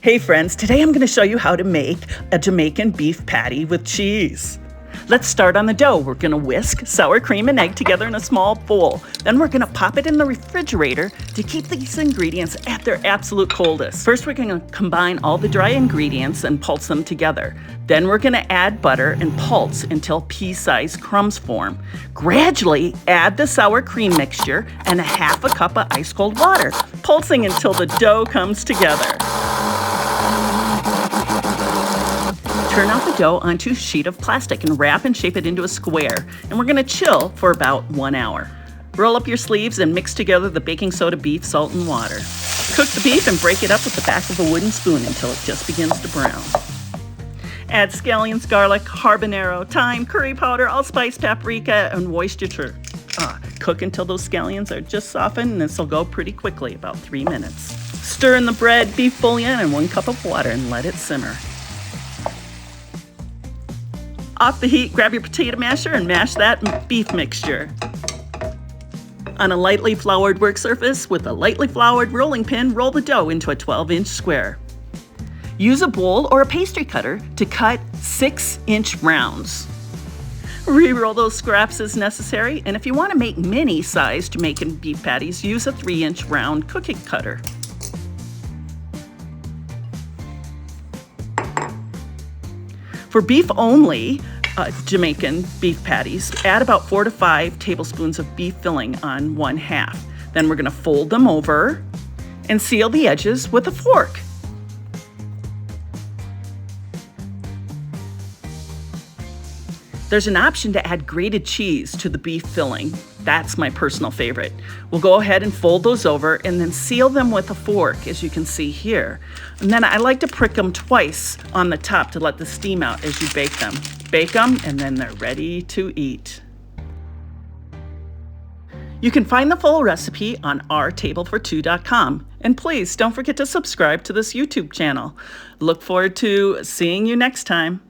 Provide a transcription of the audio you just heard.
Hey friends, today I'm going to show you how to make a Jamaican beef patty with cheese. Let's start on the dough. We're going to whisk sour cream and egg together in a small bowl. Then we're going to pop it in the refrigerator to keep these ingredients at their absolute coldest. First, we're going to combine all the dry ingredients and pulse them together. Then we're going to add butter and pulse until pea-sized crumbs form. Gradually add the sour cream mixture and a half a cup of ice cold water, pulsing until the dough comes together. Turn out the dough onto a sheet of plastic and wrap and shape it into a square. And we're gonna chill for about 1 hour. Roll up your sleeves and mix together the baking soda, beef, salt, and water. Cook the beef and break it up with the back of a wooden spoon until it just begins to brown. Add scallions, garlic, habanero, thyme, curry powder, allspice, paprika, and Worcestershire. Cook until those scallions are just softened, and this will go pretty quickly, about 3 minutes. Stir in the bread, beef bouillon, and 1 cup of water and let it simmer. Off the heat, grab your potato masher and mash that beef mixture. On a lightly floured work surface with a lightly floured rolling pin, roll the dough into a 12-inch square. Use a bowl or a pastry cutter to cut 6-inch rounds. Re-roll those scraps as necessary, and if you want to make mini-sized Jamaican beef patties, use a 3-inch round cookie cutter. For beef only Jamaican beef patties, add about 4 to 5 tablespoons of beef filling on 1/2. Then we're going to fold them over and seal the edges with a fork. There's an option to add grated cheese to the beef filling. That's my personal favorite. We'll go ahead and fold those over and then seal them with a fork, as you can see here. And then I like to prick them twice on the top to let the steam out as you bake them. Bake them and then they're ready to eat. You can find the full recipe on ourtablefor2.com. And please don't forget to subscribe to this YouTube channel. Look forward to seeing you next time.